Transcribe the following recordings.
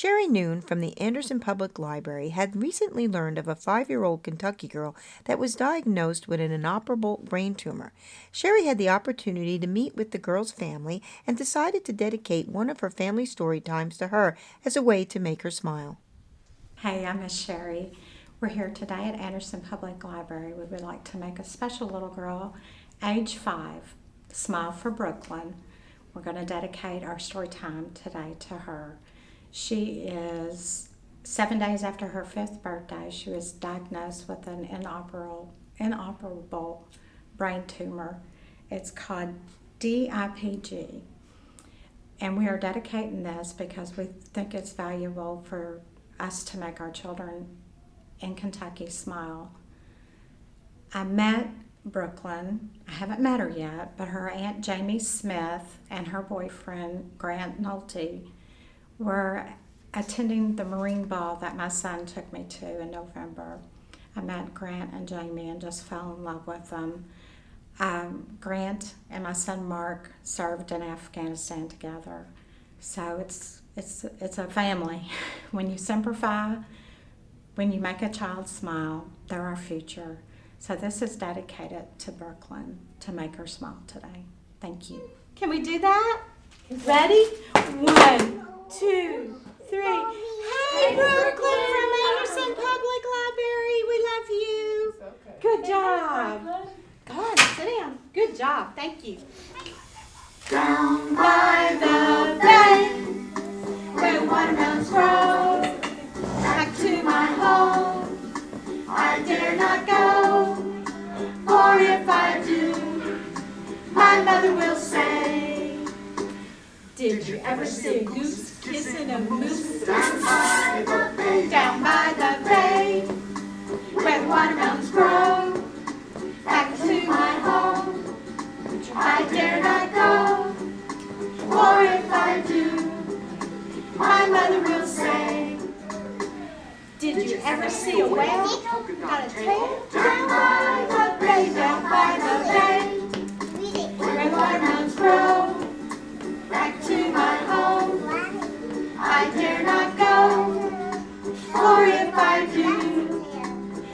Sherry Noon from the Anderson Public Library had recently learned of a 5-year-old Kentucky girl that was diagnosed with an inoperable brain tumor. Sherry had the opportunity to meet with the girl's family and decided to dedicate one of her family story times to her as a way to make her smile. Hey, I'm Miss Sherry. We're here today at Anderson Public Library. We would like to make a special little girl, age 5, smile for Brooklyn. We're going to dedicate our story time today to her. She is 7 days after her 5th birthday. She was diagnosed with an inoperable brain tumor. It's called DIPG. And we are dedicating this because we think it's valuable for us to make our children in Kentucky smile. I met Brooklyn. I haven't met her yet, but her Aunt Jamie Smith and her boyfriend Grant Nolte were attending the Marine Ball that my son took me to in November. I met Grant and Jamie and just fell in love with them. Grant and my son Mark served in Afghanistan together, so it's a family. When you simplify, when you make a child smile, they're our future. So this is dedicated to Brooklyn to make her smile today. Thank you. Can we do that? Ready? 1, 2, 3. Hey, Brooklyn from Anderson Public Library. We love you. Good job. Go on, sit down. Good job. Thank you. Down by the bay, where watermelons grow, back to my home I dare not go, for if I do, my mother will say, did you ever see a goose kissing a moose? Down by the bay, down by the bay, where the watermelons grow, back to my home I dare not go, for if I do, my mother will say, did you ever see a whale got a tail? Down by the bay, down by the bay, where watermelons grow, back to my home I dare not go, for if I do,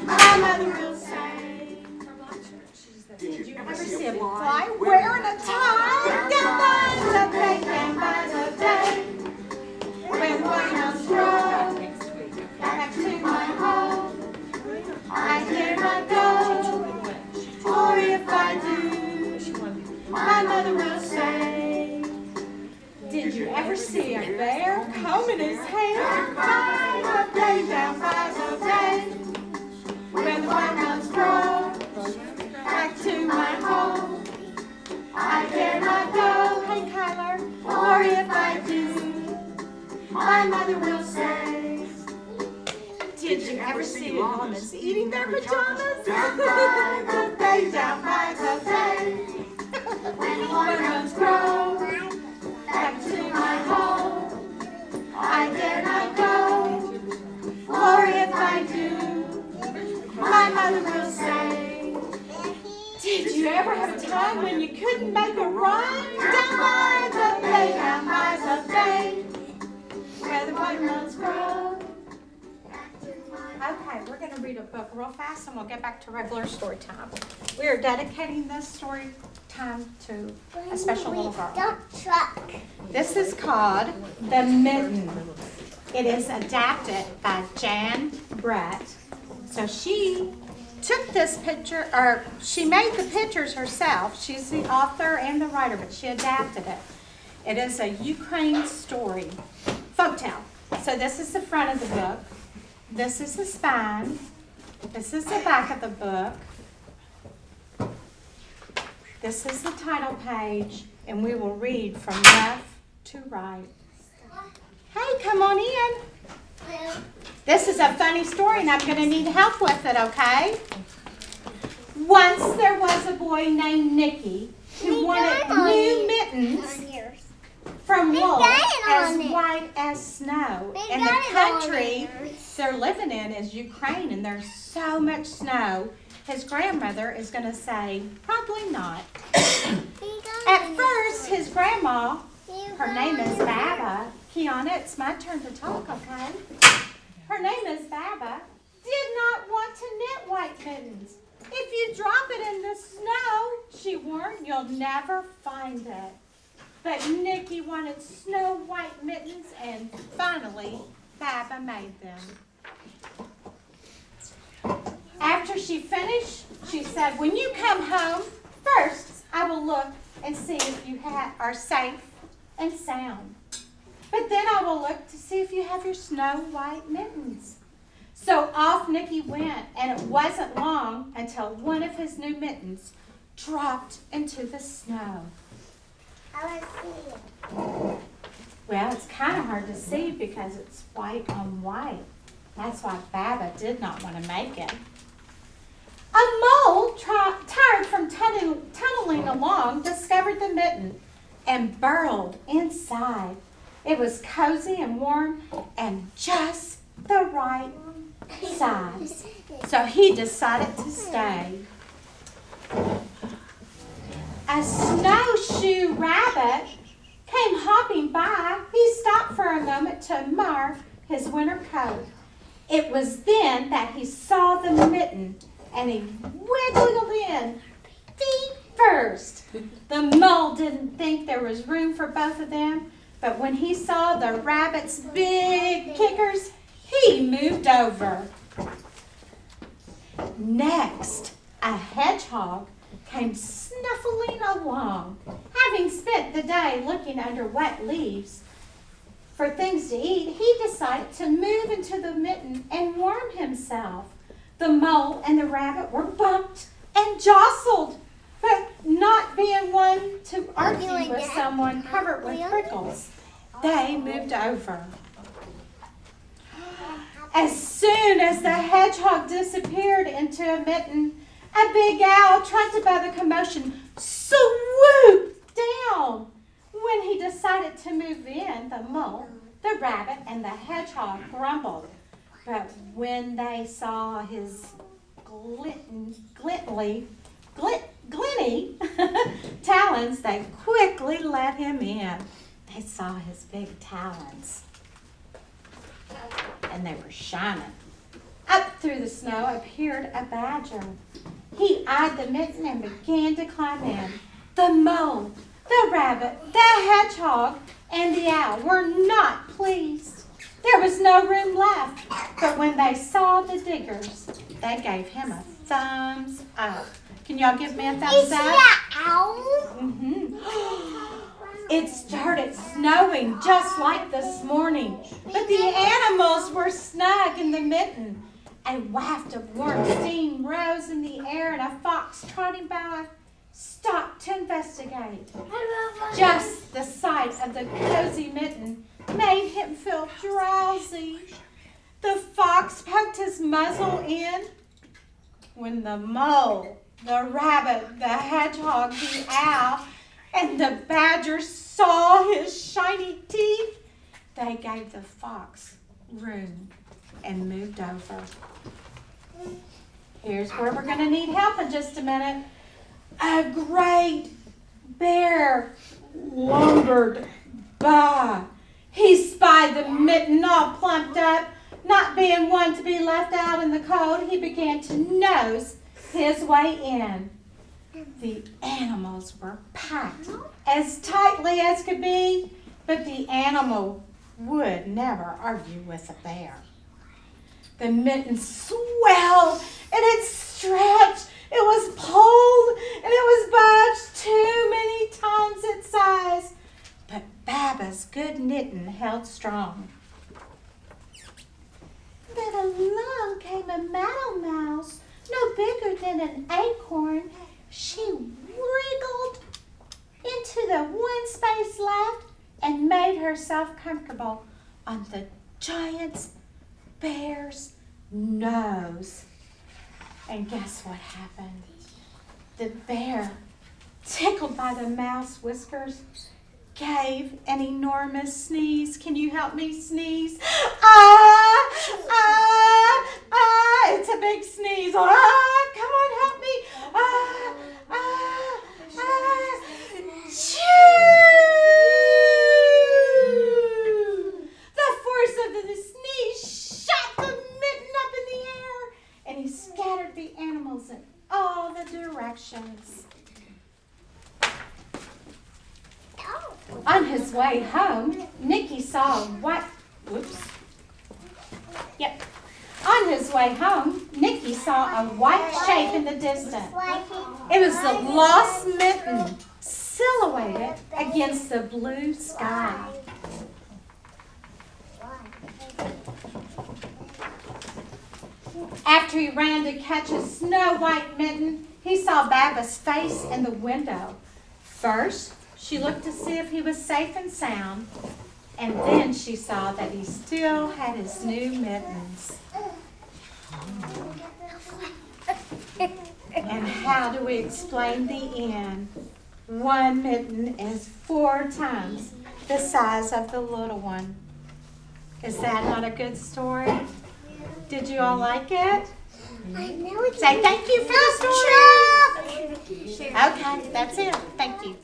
my mother will say, did you ever see a fly wearing a tie? Down by the bay, down by the bay, where the watermelons grow, back to my home I dare not go, for if I do, my mother will say, did you ever see a bear combing his hair? By the bay, down by the bay, where the watermelons grow, back to my home I dare not go, hey Kyler, for if I do, my mother will say, did you ever see llamas eating their pajamas? Down by the bay, down by the bay, when the watermelons grow, back to my home I dare not go, for if I do, my mother will say, did you ever have a time when you couldn't make a rhyme? Down by the bay, down by the bay, where the watermelons grow. Okay, we're going to read a book real fast and we'll get back to regular story time. We are dedicating this story time to a special little girl. Dump truck. This is called The Mitten. It is adapted by Jan Brett. So she took this picture, or she made the pictures herself. She's the author and the writer, but she adapted it. It is a Ukraine story, folktale. So this is the front of the book. This is the spine. This is the back of the book. This is the title page, and we will read from left to right. Hey, come on in. This is a funny story, and I'm going to need help with it, okay? Once there was a boy named Nicky who wanted new mittens from wool as white as snow. And the country they're living in is Ukraine, and there's so much snow. His grandmother is going to say, probably not. At first, his grandma, her name is Baba, Kiana, it's my turn to talk, okay? Her name is Baba. Did not want to knit white mittens. If you drop it in the snow, she warned, you'll never find it. But Nikki wanted snow white mittens, and finally, Baba made them. After she finished, she said, when you come home, first I will look and see if you are safe and sound. But then I will look to see if you have your snow white mittens. So off Nikki went, and it wasn't long until one of his new mittens dropped into the snow. I want to see it. Well, it's kind of hard to see because it's white on white. That's why Baba did not want to make it. A mole, tired from tunneling along, discovered the mitten and burrowed inside. It was cozy and warm and just the right size. So he decided to stay. A snowshoe rabbit came hopping by. He stopped for a moment to admire his winter coat. It was then that he saw the mitten, and he wiggled in feet first. The mole didn't think there was room for both of them, but when he saw the rabbit's big kickers, he moved over. Next, a hedgehog came snuffling along. Having spent the day looking under wet leaves for things to eat, he decided to move into the mitten and warm himself. The mole and the rabbit were bumped and jostled, but not being one to argue with someone covered with prickles, they moved over. As soon as the hedgehog disappeared into a mitten, a big owl, attracted by the commotion, swooped down. When he decided to move in, the mole, the rabbit, and the hedgehog grumbled. But when they saw his glinty talons, they quickly let him in. They saw his big talons, and they were shining. Up through the snow appeared a badger. He eyed the mitten and began to climb in. The mole, the rabbit, the hedgehog, and the owl were not pleased. There was no room left, but when they saw the diggers, they gave him a thumbs up. Can y'all give me a thumbs up? Is that owl? It started snowing just like this morning, but the animals were snug in the mitten. A waft of warm steam rose in the air, and a fox trotting by stopped to investigate. Just the sight of the cozy mitten made him feel drowsy. The fox poked his muzzle in. When the mole, the rabbit, the hedgehog, the owl, and the badger saw his shiny teeth, they gave the fox room and moved over. Here's where we're going to need help in just a minute. A great bear lumbered by. He spied the mitten all plumped up. Not being one to be left out in the cold, he began to nose his way in. The animals were packed as tightly as could be, but the animal would never argue with a bear. The mitten swelled and it stretched. It was pulled and it was budged too many times its size. But Baba's good knitting held strong. Then along came a meadow mouse, no bigger than an acorn. She wriggled into the one space left and made herself comfortable on the giant bear's nose. And guess what happened? The bear, tickled by the mouse whiskers, gave an enormous sneeze. Can you help me sneeze? Ah, ah, ah. It's a big sneeze. Ah, come on, help me. Ah, ah, ah. Choo! scattered the animals in all the directions. On his way home, Nicky saw a white, On his way home, Nicky saw a white shape in the distance. It was the lost mitten, silhouetted against the blue sky. After he ran to catch a snow white mitten, he saw Baba's face in the window. First, she looked to see if he was safe and sound, and then she saw that he still had his new mittens. And how do we explain the end? One mitten is 4 times the size of the little one. Is that not a good story? Did you all like it? I know it's Say thank you for the story. Okay, that's it. Thank you.